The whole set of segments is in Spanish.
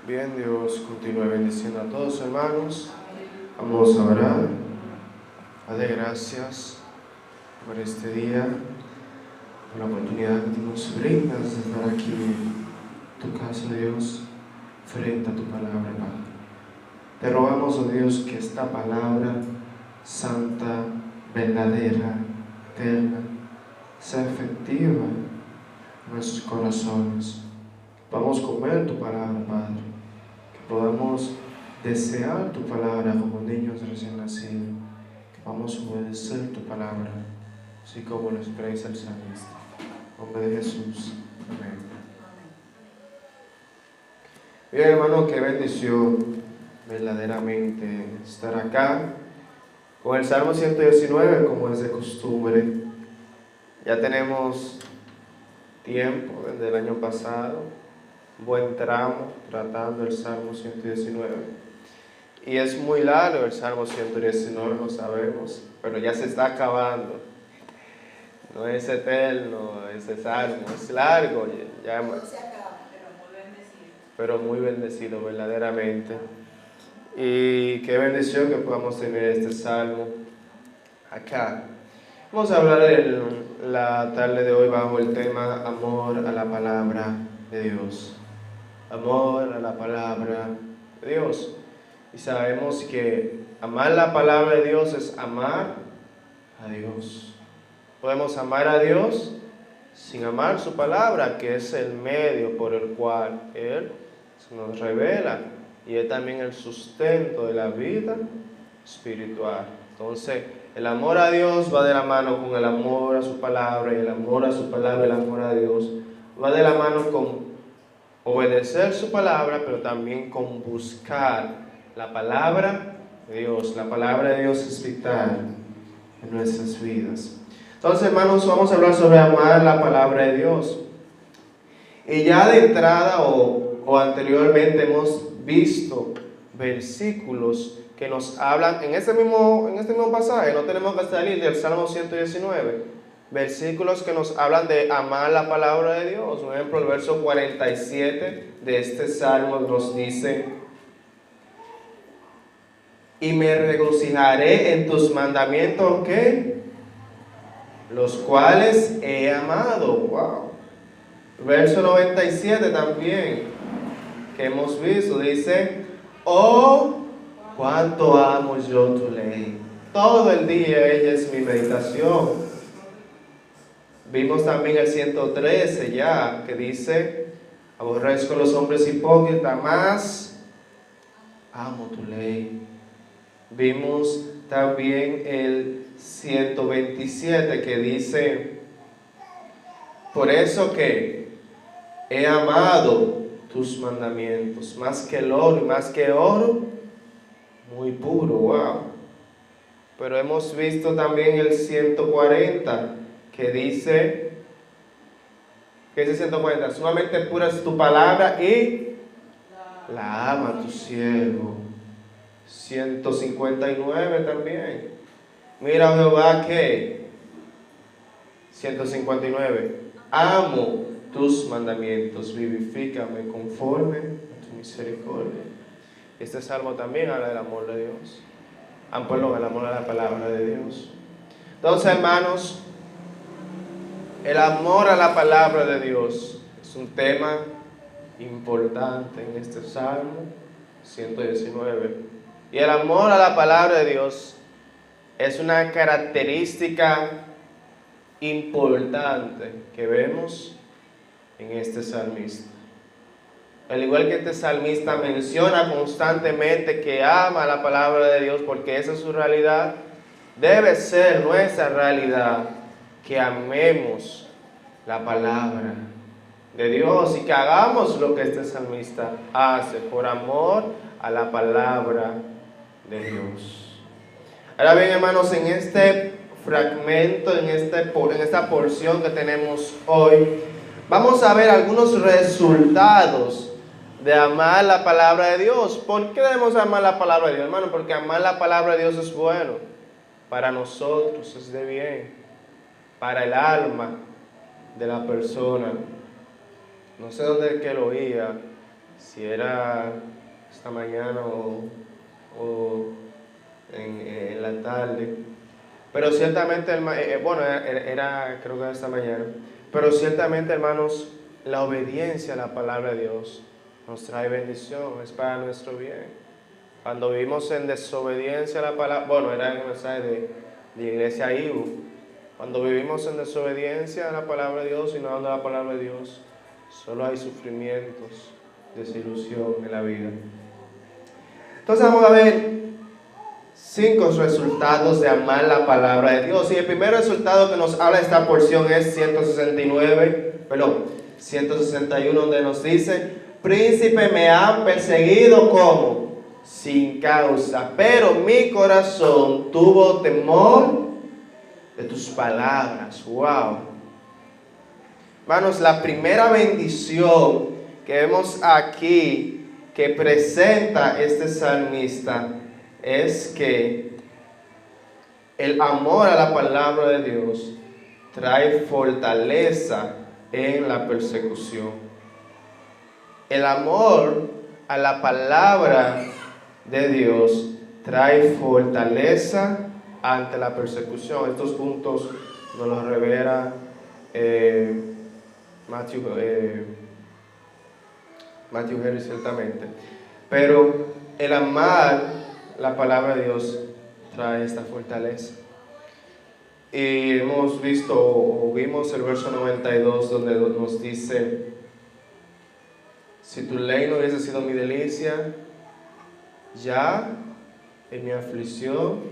Bien, Dios continúe bendiciendo a todos, hermanos. Vamos a orar. Padre, gracias por este día, por la oportunidad que tú nos brindas de estar aquí en tu casa, Dios, frente a tu palabra, Padre. Te rogamos, oh Dios, que esta palabra santa, verdadera, eterna, sea efectiva en nuestros corazones. Vamos a comer tu palabra, Padre. Que podamos desear tu palabra como niños recién nacidos. Que vamos a obedecer tu palabra, así como lo expresa el salmista. En nombre de Jesús. Amén. Bien, hermano, qué bendición verdaderamente estar acá con el Salmo 119, como es de costumbre. Ya tenemos tiempo desde el año pasado, un buen tramo tratando el Salmo 119. Y es muy largo el Salmo 119, lo sabemos, pero ya se está acabando. No es eterno ese salmo, es largo, ya, pero muy bendecido verdaderamente. Y qué bendición que podamos tener este salmo acá. Vamos a hablar en la tarde de hoy bajo el tema amor a la palabra de Dios. Amor a la palabra de Dios. Y sabemos que amar la palabra de Dios es amar a Dios. Podemos amar a Dios sin amar su palabra, que es el medio por el cual Él se nos revela y es también el sustento de la vida espiritual. Entonces, el amor a Dios va de la mano con el amor a su palabra, y el amor a su palabra, el amor a Dios, va de la mano con obedecer su palabra, pero también con buscar la palabra de Dios. La palabra de Dios es vital en nuestras vidas. Entonces, hermanos, vamos a hablar sobre amar la palabra de Dios. Y ya de entrada o anteriormente hemos visto versículos que nos hablan, en este mismo pasaje, no tenemos que salir del Salmo 119, versículos que nos hablan de amar la palabra de Dios. Por ejemplo, el verso 47 de este Salmo nos dice: y me regocijaré en tus mandamientos, ¿qué? Los cuales he amado. Wow. Verso 97 también, que hemos visto, dice: oh, cuánto amo yo tu ley. Todo el día ella es mi meditación. Vimos también el 113 ya, que dice: aborrezco los hombres hipócritas, más amo tu ley. Vimos también el 127 que dice: por eso que he amado tus mandamientos, más que el oro y más que oro, muy puro. Wow. Pero hemos visto también el 140 que dice, ¿qué dice 140? Sumamente pura es tu palabra y la ama tu siervo. 159 también. Mira, Jehová, que 159. Amo tus mandamientos, vivifícame conforme a tu misericordia. Este salmo también habla del amor de Dios. Perdón, el amor a la palabra de Dios. Entonces, hermanos, el amor a la palabra de Dios es un tema importante en este Salmo 119. Y el amor a la palabra de Dios es una característica importante que vemos en este salmista. Al igual que este salmista menciona constantemente que ama la palabra de Dios porque esa es su realidad, debe ser nuestra realidad que amemos la palabra de Dios y que hagamos lo que este salmista hace por amor a la palabra de Dios. Ahora bien, hermanos, en este fragmento, en esta porción que tenemos hoy, vamos a ver algunos resultados de amar la palabra de Dios. ¿Por qué debemos amar la palabra de Dios, hermano? Porque amar la palabra de Dios es bueno. Para nosotros es de bien. Para el alma de la persona. No sé dónde es que lo oía, si era esta mañana o en la tarde. Pero ciertamente, era creo que esta mañana. Pero ciertamente, hermanos, la obediencia a la palabra de Dios nos trae bendición, es para nuestro bien. Cuando vivimos en desobediencia a la palabra, era el mensaje de Iglesia Ibu. Cuando vivimos en desobediencia a la palabra de Dios y no dando la palabra de Dios, solo hay sufrimientos, desilusión en la vida. Entonces vamos a ver 5 resultados de amar la palabra de Dios. Y el primer resultado que nos habla esta porción es 161, donde nos dice: príncipe me han perseguido como sin causa, pero mi corazón tuvo temor de tus palabras. Wow. Hermanos, la primera bendición que vemos aquí que presenta este salmista es que el amor a la palabra de Dios trae fortaleza en la persecución. El amor a la palabra de Dios trae fortaleza ante la persecución. Estos puntos nos los revela Matthew Henry ciertamente. Pero el amar la palabra de Dios trae esta fortaleza. Y hemos visto o vimos el verso 92 donde nos dice: si tu ley no hubiese sido mi delicia, ya en mi aflicción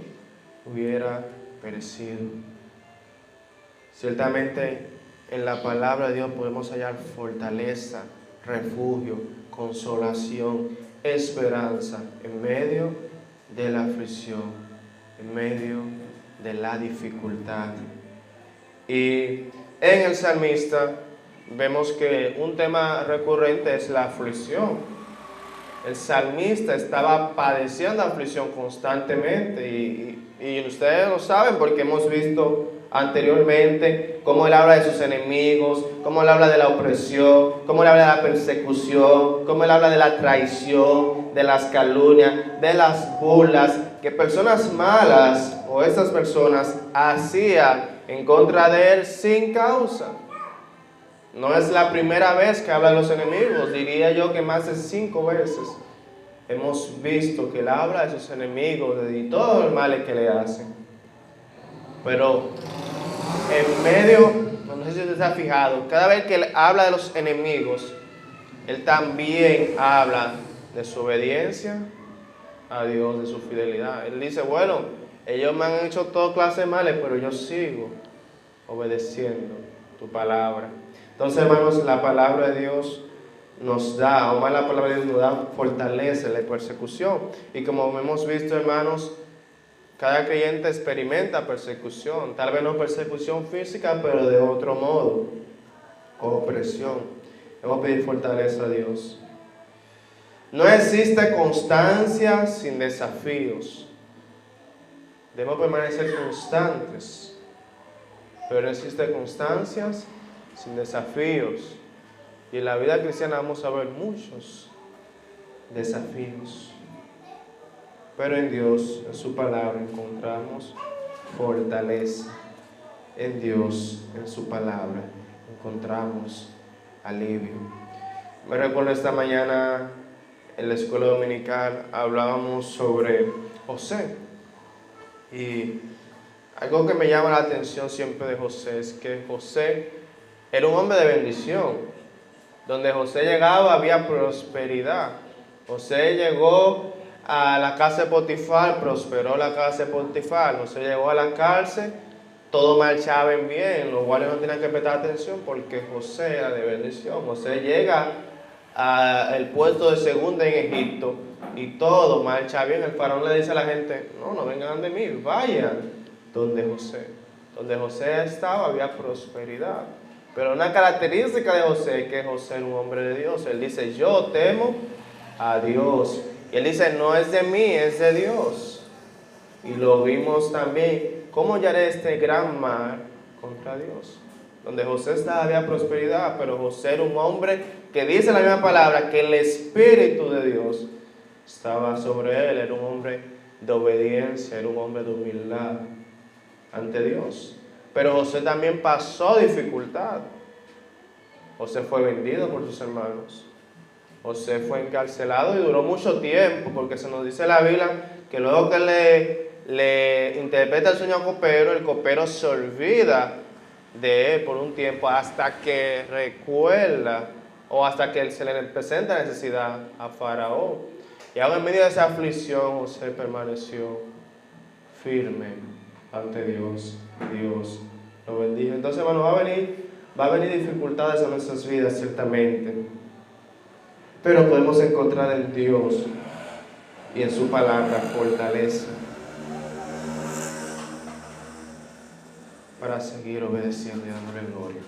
hubiera perecido. Ciertamente en la palabra de Dios podemos hallar fortaleza, refugio, consolación, esperanza en medio de la aflicción, en medio de la dificultad. Y en el salmista vemos que un tema recurrente es la aflicción. El salmista estaba padeciendo aflicción constantemente y ustedes lo saben porque hemos visto anteriormente cómo él habla de sus enemigos, cómo él habla de la opresión, cómo él habla de la persecución, cómo él habla de la traición, de las calumnias, de las burlas que personas malas o estas personas hacían en contra de él sin causa. No es la primera vez que habla de los enemigos, diría yo que más de 5 veces hemos visto que él habla de sus enemigos y todo el mal que le hacen. Pero en medio, no sé si usted se ha fijado, cada vez que él habla de los enemigos, él también habla de su obediencia a Dios, de su fidelidad. Él dice, bueno, ellos me han hecho toda clase de males, pero yo sigo obedeciendo tu palabra. Entonces, hermanos, la palabra de Dios nos da, o más la palabra de Dios nos da fortaleza en la persecución. Y como hemos visto, hermanos, cada creyente experimenta persecución, tal vez no persecución física, pero de otro modo, opresión. Debemos pedir fortaleza a Dios. No existe constancia sin desafíos. Debemos permanecer constantes, pero no existe constancias sin desafíos. Y en la vida cristiana vamos a ver muchos desafíos. Pero en Dios, en su palabra, encontramos fortaleza. En Dios, en su palabra, encontramos alivio. Me recuerdo esta mañana en la escuela dominical hablábamos sobre José. Y algo que me llama la atención siempre de José es que José era un hombre de bendición. Donde José llegaba había prosperidad. José llegó a la casa de Potifar, prosperó la casa de Potifar. José llegó a la cárcel, todo marchaba en bien. Los guardias no tenían que prestar atención porque José era de bendición. José llega al puesto de segunda en Egipto y todo marcha bien. El faraón le dice a la gente, no vengan de mí, vayan donde José. Donde José estaba había prosperidad. Pero una característica de José es que José era un hombre de Dios. Él dice, yo temo a Dios. Y él dice, no es de mí, es de Dios. Y lo vimos también, ¿cómo hallaré este gran mar contra Dios? donde José había prosperidad, pero José era un hombre que dice la misma palabra, que el Espíritu de Dios estaba sobre él, era un hombre de obediencia, era un hombre de humildad ante Dios. Pero José también pasó dificultad. José fue vendido por sus hermanos. José fue encarcelado y duró mucho tiempo, porque se nos dice la Biblia que luego que le interpreta el sueño al el copero se olvida de él por un tiempo hasta que recuerda o hasta que se le presenta necesidad a Faraón. Y ahora en medio de esa aflicción José permaneció firme ante Dios. Dios lo bendijo. Entonces, hermano, va a venir dificultades en nuestras vidas, ciertamente. Pero podemos encontrar en Dios y en su palabra fortaleza para seguir obedeciendo y dándole gloria.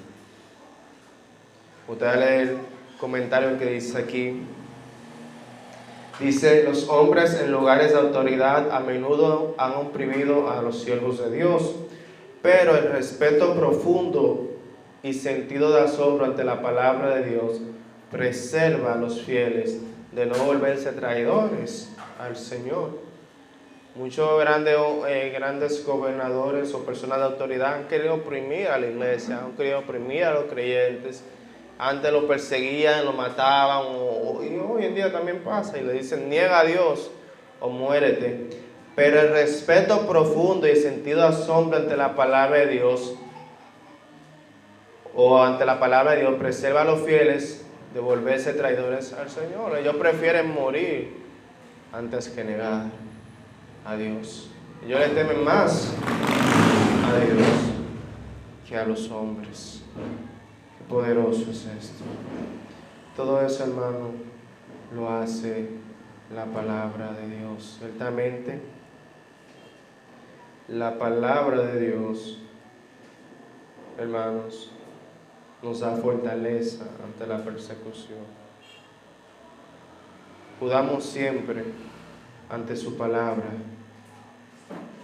Usted va a leer el comentario que dice aquí. Dice, los hombres en lugares de autoridad a menudo han oprimido a los siervos de Dios, pero el respeto profundo y sentido de asombro ante la palabra de Dios preserva a los fieles de no volverse traidores al Señor. Muchos grandes gobernadores o personas de autoridad han querido oprimir a la iglesia, han querido oprimir a los creyentes. Antes lo perseguían, lo mataban, y hoy en día también pasa, y le dicen, niega a Dios o muérete. Pero el respeto profundo y el sentido de asombro ante la palabra de Dios, o ante la palabra de Dios, preserva a los fieles de volverse traidores al Señor. Ellos prefieren morir antes que negar a Dios. Ellos le temen más a Dios que a los hombres. Qué poderoso es esto. Todo eso, hermano, lo hace la palabra de Dios. Ciertamente, la palabra de Dios, hermanos, nos da fortaleza ante la persecución. Judamos siempre ante su palabra.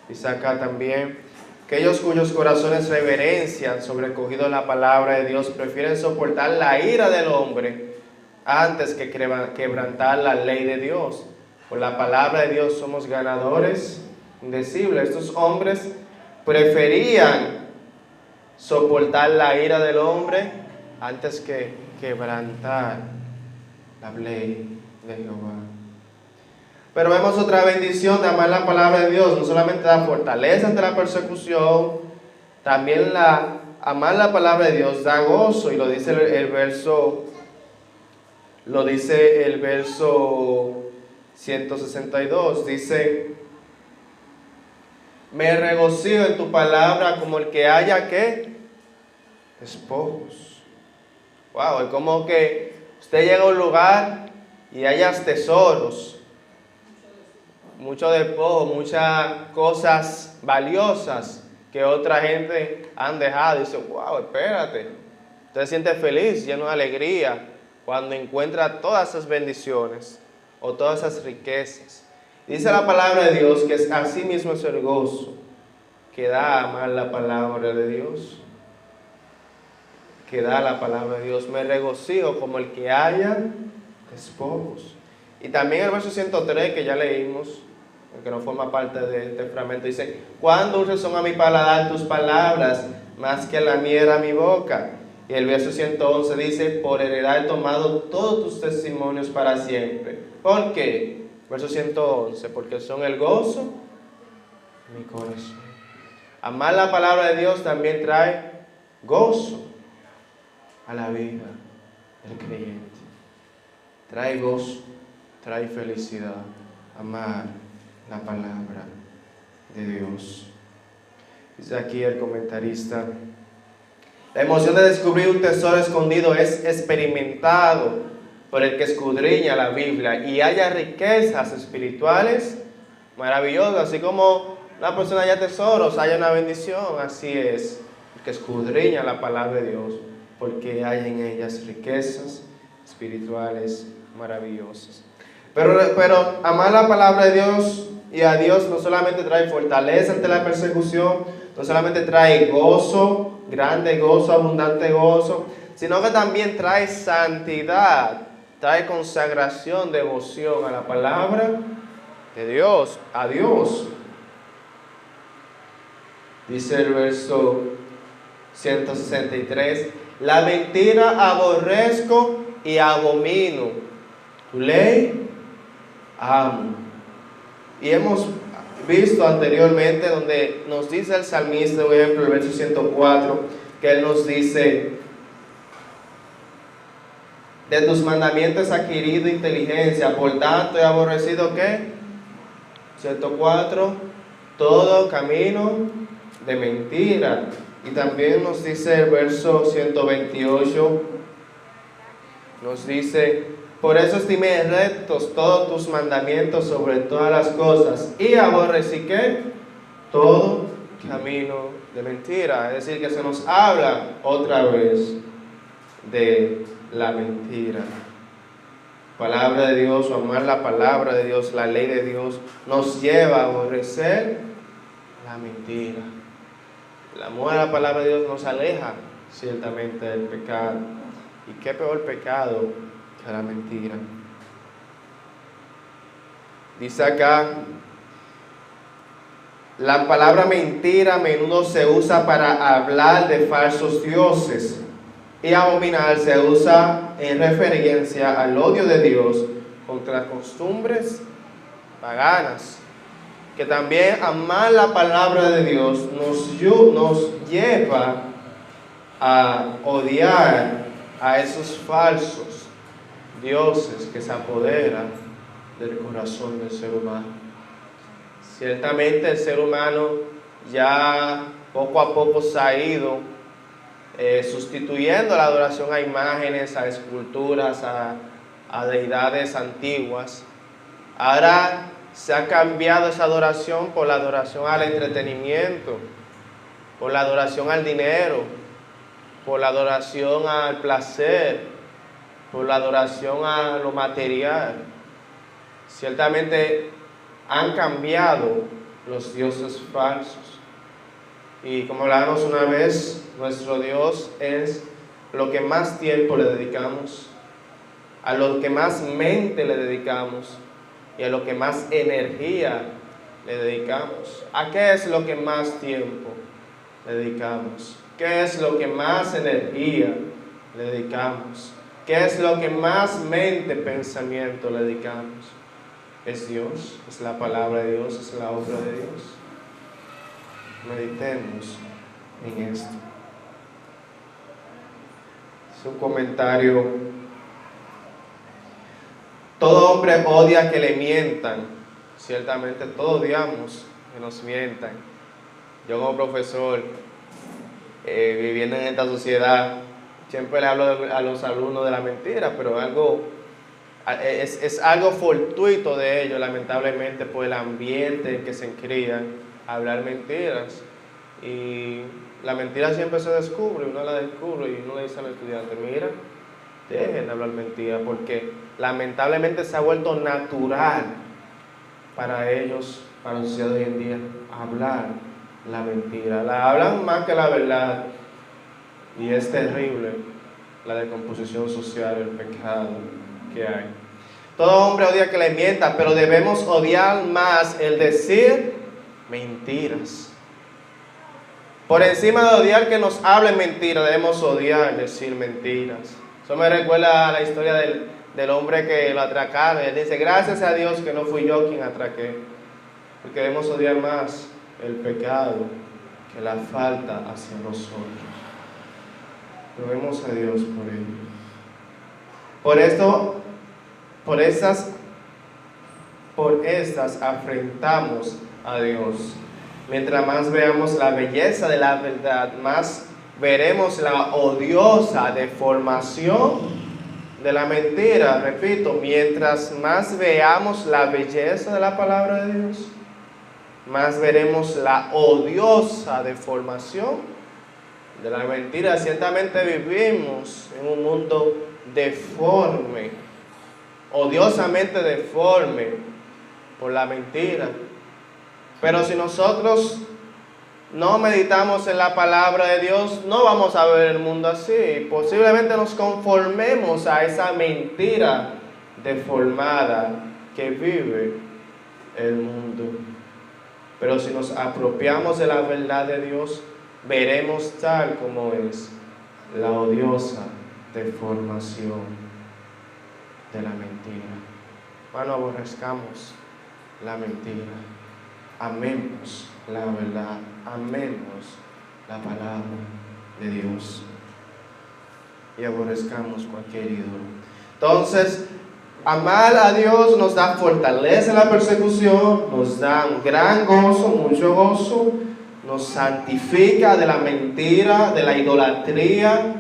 Dice acá también, aquellos cuyos corazones reverencian sobrecogido la palabra de Dios prefieren soportar la ira del hombre antes que quebrantar la ley de Dios. Por la palabra de Dios somos ganadores indecibles. Estos hombres preferían soportar la ira del hombre antes que quebrantar la ley de Jehová. Pero vemos otra bendición de amar la palabra de Dios. No solamente da fortaleza ante la persecución, también amar la palabra de Dios da gozo. Y lo dice el verso 162. Dice, me regocijo en tu palabra como el que haya, ¿qué? Despojos. Wow, es como que usted llega a un lugar y hayas tesoros, mucho despojo, muchas cosas valiosas que otra gente han dejado. Y dice, wow, espérate. Usted se siente feliz, lleno de alegría, cuando encuentra todas esas bendiciones o todas esas riquezas. Dice la palabra de Dios que así mismo es el gozo que da a amar la palabra de Dios. Que da la palabra de Dios. Me regocijo como el que haya despojos. Y también el verso 103 que ya leímos, que no forma parte de este fragmento, dice, cuán dulces son a mi paladar tus palabras, más que la miel a mi boca. Y el verso 111 dice, por heredad he tomado todos tus testimonios para siempre. ¿Por qué? Verso 111, porque son el gozo de mi corazón. Amar la palabra de Dios también trae gozo a la vida del creyente. Trae gozo, trae felicidad, amar la palabra de Dios. Dice aquí el comentarista, la emoción de descubrir un tesoro escondido es experimentado por el que escudriña la Biblia y haya riquezas espirituales maravillosas. Así como una persona haya tesoros, haya una bendición, así es el que escudriña la palabra de Dios, porque hay en ellas riquezas espirituales maravillosas. Pero amar la palabra de Dios y a Dios no solamente trae fortaleza ante la persecución, no solamente trae gozo grande gozo, abundante gozo, sino que también trae santidad, trae consagración, devoción a la palabra de Dios, a Dios. Dice el verso 163, la mentira aborrezco y abomino, tu ley amo. Y hemos visto anteriormente donde nos dice el salmista, por ejemplo, el verso 104, que él nos dice, de tus mandamientos he adquirido inteligencia, por tanto he aborrecido, ¿qué? 104, todo camino de mentira. Y también nos dice el verso 128, nos dice, por eso estimé rectos todos tus mandamientos sobre todas las cosas, y aborrecí, ¿qué? Todo camino de mentira. Es decir, que se nos habla otra vez de la mentira. Palabra de Dios, o amar la palabra de Dios, la ley de Dios, nos lleva a aborrecer la mentira. El amor a la palabra de Dios nos aleja ciertamente del pecado. ¿Y qué peor pecado que la mentira? Dice acá, la palabra mentira a menudo se usa para hablar de falsos dioses, y abominar se usa en referencia al odio de Dios contra costumbres paganas. Que también amar la palabra de Dios nos lleva a odiar a esos falsos dioses que se apoderan del corazón del ser humano. Ciertamente el ser humano ya poco a poco se ha ido sustituyendo la adoración a imágenes, a esculturas, a deidades antiguas. Ahora se ha cambiado esa adoración por la adoración al entretenimiento, por la adoración al dinero, por la adoración al placer, por la adoración a lo material. Ciertamente han cambiado los dioses falsos. Y como hablábamos una vez, nuestro Dios es lo que más tiempo le dedicamos, a lo que más mente le dedicamos y a lo que más energía le dedicamos. ¿A qué es lo que más tiempo le dedicamos? ¿Qué es lo que más energía le dedicamos? ¿Qué es lo que más mente, pensamiento le dedicamos? Es Dios, es la palabra de Dios, es la obra de Dios. Meditemos en esto. Es un comentario. Todo hombre odia que le mientan. Ciertamente todos odiamos que nos mientan. Yo como profesor, viviendo en esta sociedad, siempre le hablo a los alumnos de la mentira, pero es algo fortuito de ellos, lamentablemente, por el ambiente en que se crían, hablar mentiras. Y la mentira siempre se descubre, uno la descubre y uno le dice al estudiante, mira, dejen de hablar mentiras, porque lamentablemente se ha vuelto natural para ellos, para la sociedad de hoy en día, hablar la mentira. La hablan más que la verdad, y es terrible la decomposición social, el pecado que hay. Todo hombre odia que le mientan, pero debemos odiar más el decir mentiras. Por encima de odiar que nos hablen mentiras, debemos odiar decir mentiras. Eso me recuerda a la historia del hombre que lo atracaron. Él dice, gracias a Dios que no fui yo quien atraqué. Porque debemos odiar más el pecado que la falta hacia nosotros. Debemos a Dios por ello. Por estas afrentamos a Dios. Mientras más veamos la belleza de la verdad, más veremos la odiosa deformación de la mentira. Repito, mientras más veamos la belleza de la palabra de Dios, más veremos la odiosa deformación de la mentira. Ciertamente vivimos en un mundo deforme, odiosamente deforme por la mentira. Pero si nosotros no meditamos en la palabra de Dios, no vamos a ver el mundo así. Posiblemente nos conformemos a esa mentira deformada que vive el mundo. Pero si nos apropiamos de la verdad de Dios, veremos tal como es la odiosa deformación de la mentira. Hermano, aborrezcamos la mentira. Amemos la verdad. Amemos la palabra de Dios. Y aborrezcamos cualquier ídolo. Entonces, amar a Dios nos da fortaleza en la persecución, nos da un gran gozo, mucho gozo, nos santifica de la mentira, de la idolatría.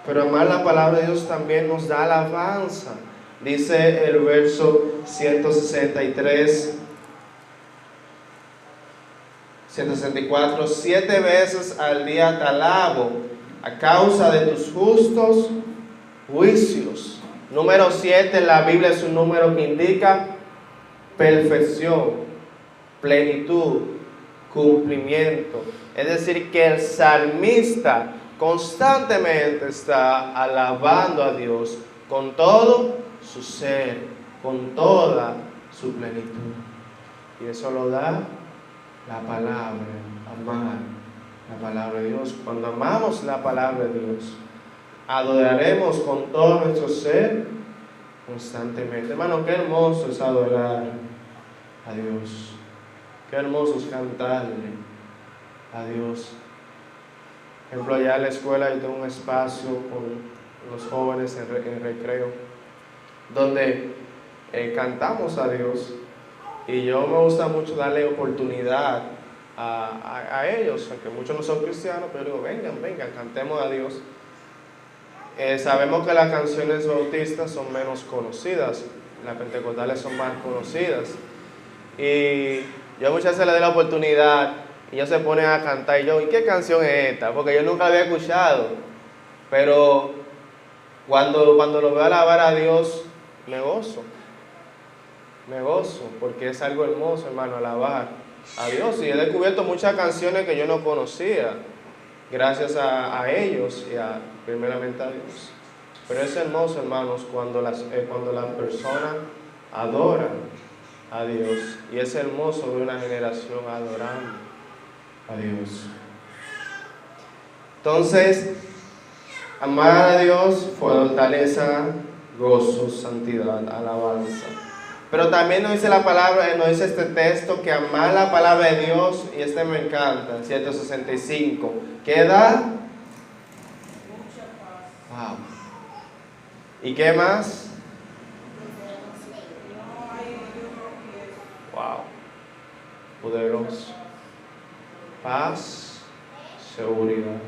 Pero amar la palabra de Dios también nos da alabanza. Dice el verso 163, 164, 7 veces al día te alabo a causa de tus justos juicios. Número 7 en la Biblia es un número que indica perfección, plenitud, cumplimiento. Es decir, que el salmista constantemente está alabando a Dios con todo su ser, con toda su plenitud. Y eso lo da la palabra, amar la palabra de Dios. Cuando amamos la palabra de Dios, adoraremos con todo nuestro ser constantemente. Hermano, qué hermoso es adorar a Dios. Qué hermoso es cantarle a Dios. Por ejemplo, allá en la escuela yo tengo un espacio con los jóvenes en recreo, donde cantamos a Dios. Y yo me gusta mucho darle oportunidad a ellos, aunque muchos no son cristianos, pero digo, vengan, cantemos a Dios. Sabemos que las canciones bautistas son menos conocidas, las pentecostales son más conocidas. Y yo muchas veces le doy la oportunidad y ellos se ponen a cantar y yo, ¿y qué canción es esta? Porque yo nunca la había escuchado. Pero cuando lo veo alabar a Dios, me gozo, porque es algo hermoso, hermano, alabar a Dios. Y he descubierto muchas canciones que yo no conocía, gracias a ellos y primeramente a Dios. Pero es hermoso, hermanos, cuando las personas adoran a Dios. Y es hermoso ver una generación adorando a Dios. Entonces, amar a Dios, fortaleza, gozo, santidad, alabanza. Pero también nos dice la palabra, nos dice este texto, que amar la palabra de Dios, y este me encanta, 165, ¿qué da? Wow. ¿Y qué más? Wow. Poderoso. Paz, seguridad.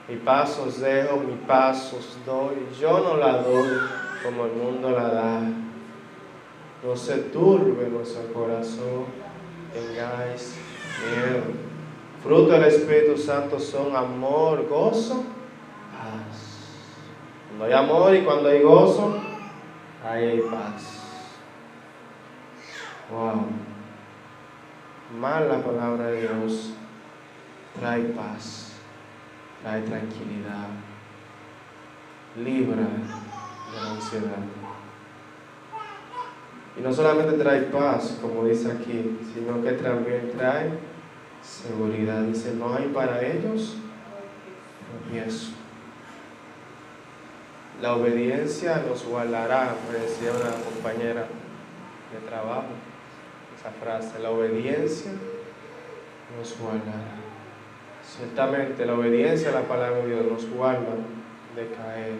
Mi paz os dejo, mi paz os doy. Yo no la doy como el mundo la da. No se turbe nuestro corazón, tengáis miedo. Fruto del Espíritu Santo son amor, gozo, paz. Cuando hay amor y cuando hay gozo, ahí hay paz. Wow. Amar la palabra de Dios trae paz, trae tranquilidad, libra de la ansiedad. Y no solamente trae paz, como dice aquí, sino que también trae seguridad. Dice, no hay para ellos tropiezo. La obediencia nos guardará, me decía una compañera de trabajo, esa frase, la obediencia nos guardará. Ciertamente la obediencia a la palabra de Dios nos guarda de caer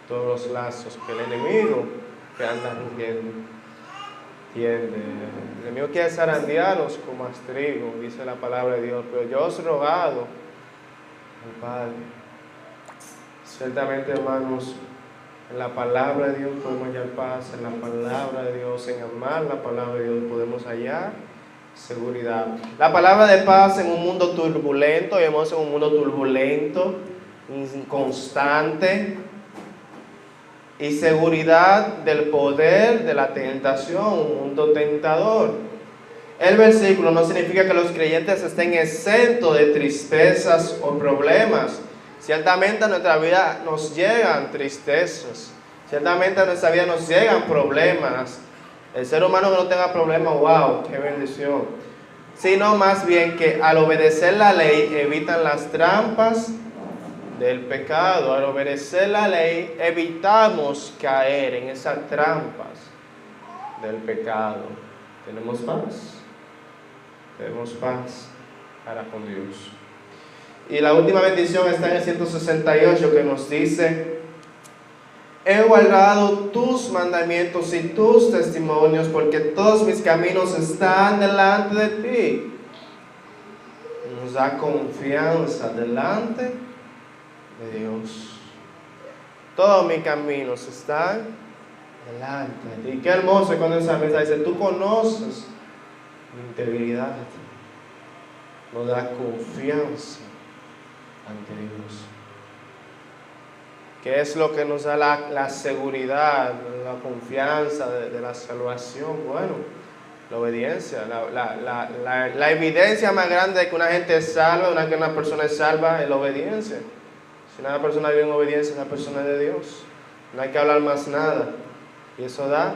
todos los lazos que el enemigo que anda rugiendo tiende. El enemigo quiere zarandearnos como a trigo, dice la palabra de Dios, pero yo os he rogado al Padre. Ciertamente, hermanos, en la palabra de Dios podemos hallar paz, en la palabra de Dios, en amar la palabra de Dios podemos hallar seguridad. La palabra de paz en un mundo turbulento, vivimos en un mundo turbulento, inconstante, y seguridad del poder de la tentación, un mundo tentador. El versículo no significa que los creyentes estén exentos de tristezas o problemas. Ciertamente a nuestra vida nos llegan tristezas. Ciertamente a nuestra vida nos llegan problemas. El ser humano que no tenga problemas, wow, qué bendición. Sino más bien que al obedecer la ley evitan las trampas del pecado. Al obedecer la ley evitamos caer en esas trampas del pecado. Tenemos paz. Tenemos paz para con Dios. Y la última bendición está en el 168 que nos dice: he guardado tus mandamientos y tus testimonios porque todos mis caminos están delante de ti. Nos da confianza delante de Dios. Todos mis caminos están delante de ti. Y qué hermoso cuando el salmista dice: tú conoces mi integridad. Nos da confianza ante Dios. ¿Qué es lo que nos da la seguridad, la confianza de la salvación? Bueno, la obediencia. La evidencia más grande de que una gente es salva, que una persona es salva, es la obediencia. Si una persona vive en obediencia, esa persona es de Dios. No hay que hablar más nada. Y eso da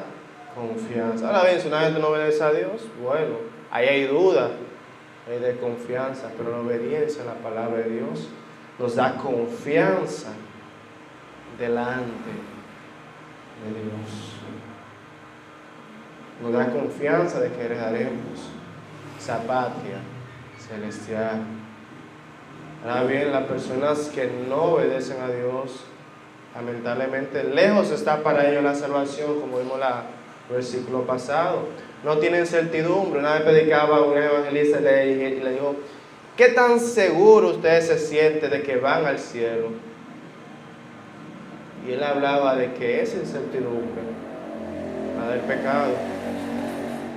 confianza. Ahora bien, si una gente no obedece a Dios, bueno, ahí hay duda, hay de confianza, pero la obediencia a la palabra de Dios nos da confianza delante de Dios. Nos da confianza de que heredaremos esa patria celestial. Ahora bien, las personas que no obedecen a Dios, lamentablemente lejos está para ellos la salvación, como vimos el versículo pasado. No tienen certidumbre. Una vez predicaba un evangelista y le dijo: ¿qué tan seguro ustedes se sienten de que van al cielo? Y él hablaba de que es incertidumbre, la del pecado,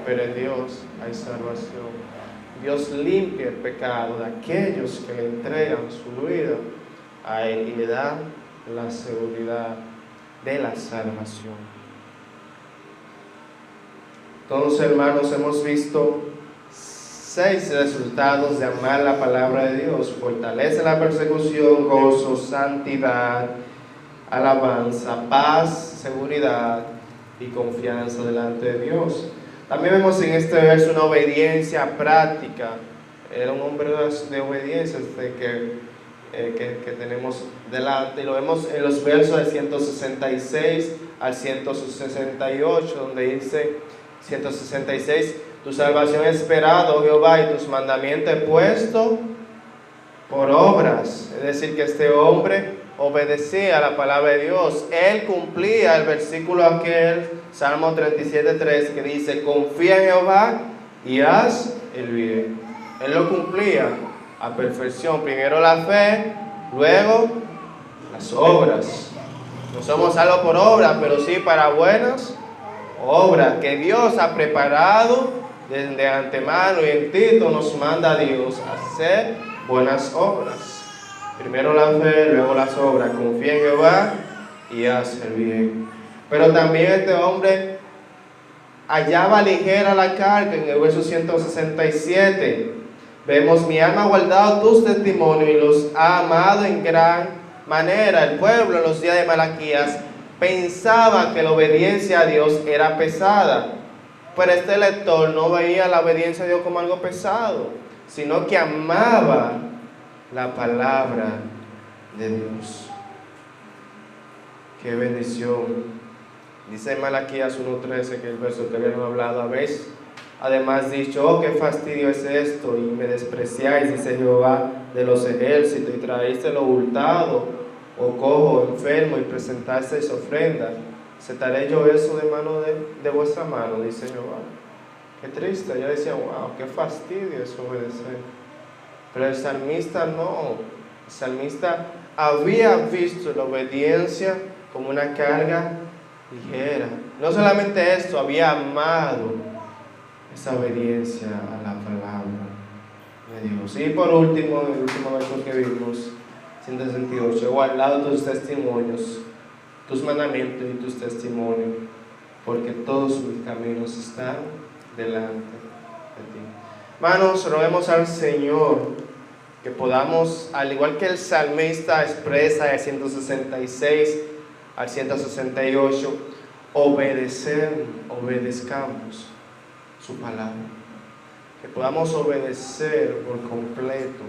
pero en Dios hay salvación. Dios limpia el pecado de aquellos que le entregan su vida a Él y le dan la seguridad de la salvación. Entonces, hermanos, hemos visto 6 resultados de amar la palabra de Dios: fortalece la persecución, gozo, santidad, alabanza, paz, seguridad y confianza delante de Dios. También vemos en este verso una obediencia práctica. Era un hombre de obediencia que tenemos delante, y lo vemos en los versos del 166 al 168, donde dice 166: tu salvación he esperado, Jehová, y tus mandamientos he puesto por obras. Es decir, que este hombre obedecía a la palabra de Dios. Él cumplía el versículo aquel, Salmo 37:3, que dice: confía en Jehová y haz el bien. Él lo cumplía a perfección. Primero la fe, luego las obras. No somos salvos por obras, pero sí para buenas obras que Dios ha preparado desde antemano, y en Tito nos manda a Dios a hacer buenas obras. Primero la fe, luego las obras. Confía en Jehová y haz el bien. Pero también este hombre hallaba ligera la carga. En el verso 167 vemos: mi alma ha guardado tus testimonios y los ha amado en gran manera. El pueblo en los días de Malaquías pensaba que la obediencia a Dios era pesada, pero este lector no veía la obediencia a Dios como algo pesado, sino que amaba la palabra de Dios. Qué bendición. Dice en Malaquías 1:13, que el verso que habíamos hablado, habéis además dicho: oh, qué fastidio es esto, y me despreciáis, dice Jehová de los ejércitos, y traéis lo hurtado, o cojo, enfermo, y presentasteis ofrenda. ¿Aceptaré yo eso de mano de vuestra mano? Dice Jehová. Qué triste. Yo decía: wow, qué fastidio es obedecer. Pero el salmista no. El salmista había visto la obediencia como una carga ligera. No solamente esto, había amado esa obediencia a la palabra de Dios. Y por último, el último verso que vimos, 168: he guardado tus testimonios, tus mandamientos y tus testimonios, porque todos mis caminos están delante ti. Hermanos, roguemos al Señor que podamos, al igual que el salmista expresa del 166 al 168, obedezcamos su palabra. Que podamos obedecer por completo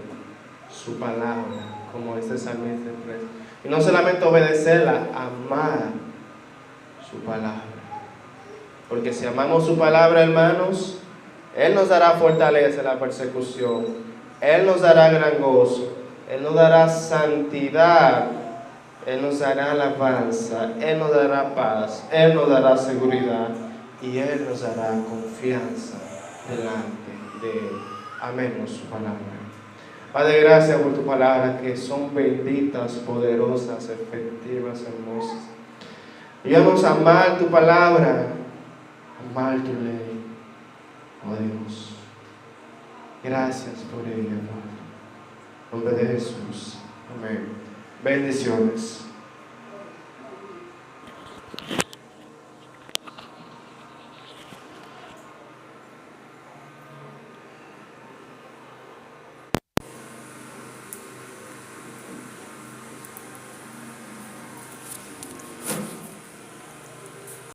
su palabra, como este salmista expresa. Y no solamente obedecerla, amar su palabra. Porque si amamos su palabra, hermanos, Él nos dará fortaleza en la persecución. Él nos dará gran gozo. Él nos dará santidad. Él nos dará alabanza. Él nos dará paz. Él nos dará seguridad. Y Él nos dará confianza delante de Él. Amemos su palabra. Padre, gracias por tu palabra, que son benditas, poderosas, efectivas, hermosas. Ayúdanos a amar tu palabra, amar tu ley, oh Dios. Gracias por ella, Padre. En nombre de Jesús. Amén. Bendiciones.